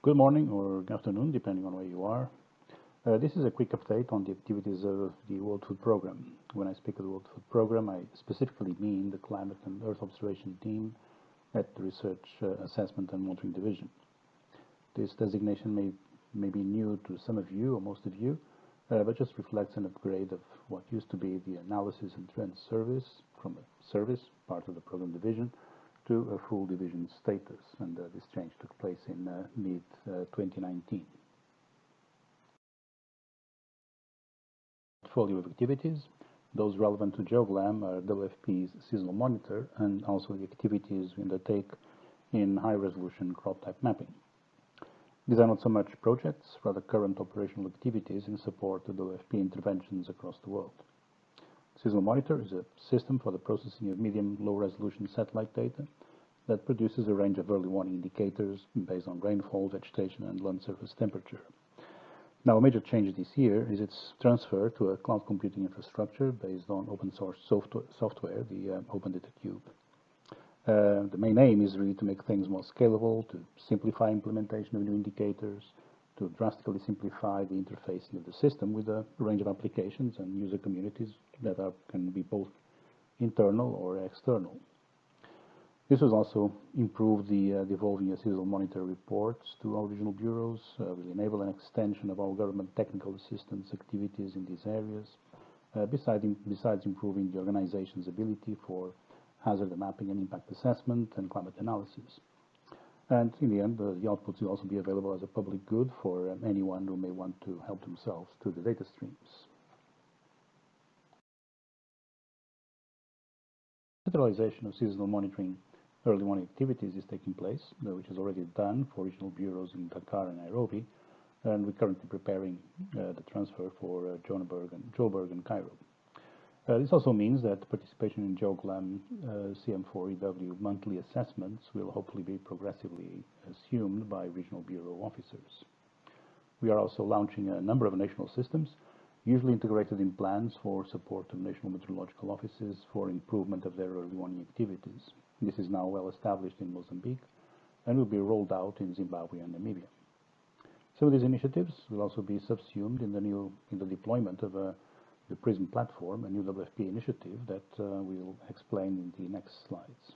Good morning or good afternoon, depending on where you are. This is a quick update on the activities of the World Food Programme. When I speak of the World Food Programme, I specifically mean the Climate and Earth Observation Team at the Research, Assessment and Monitoring Division. This designation may be new to some of you or most of you, but just reflects an upgrade of what used to be the Analysis and Trends Service from a service, part of the program division, to a full division status, and this change took place in mid-2019. Portfolio of activities. Those relevant to GeoGlam are WFP's seasonal monitor and also the activities we undertake in high-resolution crop type mapping. These are not so much projects, rather current operational activities in support of WFP interventions across the world. Seasonal Monitor is a system for the processing of medium low-resolution satellite data that produces a range of early warning indicators based on rainfall, vegetation, and land surface temperature. Now, a major change this year is its transfer to a cloud computing infrastructure based on open source software, the Open Data Cube. The main aim is really to make things more scalable, to simplify implementation of new indicators, to drastically simplify the interfacing of the system with a range of applications and user communities that can be both internal or external. This will also improve the evolving seasonal monitor reports to our regional bureaus, will enable an extension of our government technical assistance activities in these areas, besides improving the organization's ability for hazard mapping and impact assessment and climate analysis. And in the end, the outputs will also be available as a public good for anyone who may want to help themselves to the data streams. Centralization of seasonal monitoring early warning activities is taking place, which is already done for regional bureaus in Dakar and Nairobi, and we're currently preparing the transfer for Joburg and Cairo. This also means that participation in GeoGlam CM4EW monthly assessments will hopefully be progressively assumed by regional bureau officers. We are also launching a number of national systems, usually integrated in plans for support of national meteorological offices for improvement of their early warning activities. This is now well established in Mozambique and will be rolled out in Zimbabwe and Namibia. Some of these initiatives will also be subsumed in the deployment of the Prism Platform, a new WFP initiative that we'll explain in the next slides.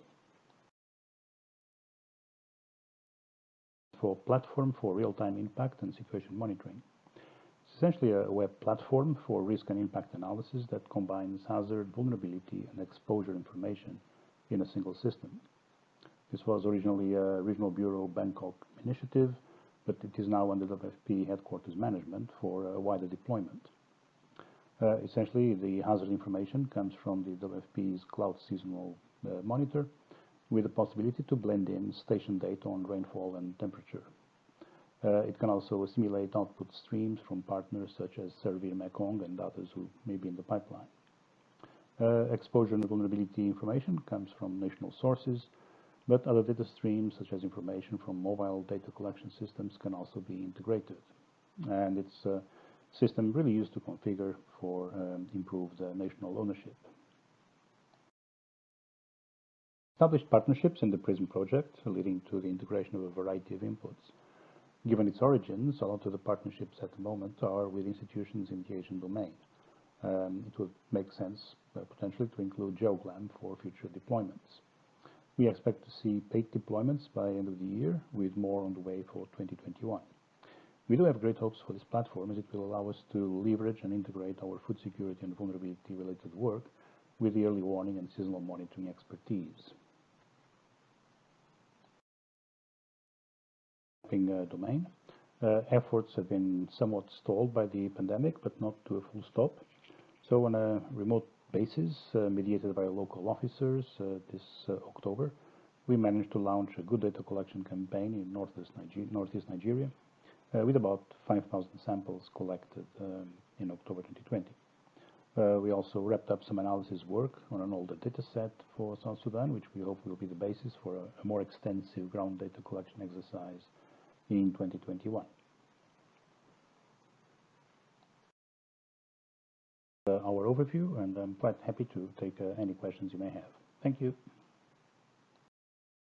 For Platform for Real-Time Impact and Situation Monitoring. It's essentially a web platform for risk and impact analysis that combines hazard, vulnerability, and exposure information in a single system. This was originally a Regional Bureau Bangkok initiative, but it is now under WFP headquarters management for a wider deployment. Essentially, the hazard information comes from the WFP's Cloud Seasonal Monitor, with the possibility to blend in station data on rainfall and temperature. It can also simulate output streams from partners such as Servir Mekong and others who may be in the pipeline. Exposure and vulnerability information comes from national sources, but other data streams such as information from mobile data collection systems can also be integrated. And it's a system really used to configure for improved national ownership. Established partnerships in the Prism project, leading to the integration of a variety of inputs. Given its origins, a lot of the partnerships at the moment are with institutions in the Asian domain. It would make sense, potentially, to include GeoGlam for future deployments. We expect to see 8 deployments by end of the year, with more on the way for 2021. We do have great hopes for this platform, as it will allow us to leverage and integrate our food security and vulnerability-related work with the early warning and seasonal monitoring expertise. Domain. Efforts have been somewhat stalled by the pandemic, but not to a full stop. So on a remote basis, mediated by local officers, this October, we managed to launch a good data collection campaign in northeast Nigeria, with about 5,000 samples collected in October 2020. We also wrapped up some analysis work on an older data set for South Sudan, which we hope will be the basis for a more extensive ground data collection exercise in 2021. Our overview, and I'm quite happy to take any questions you may have. Thank you.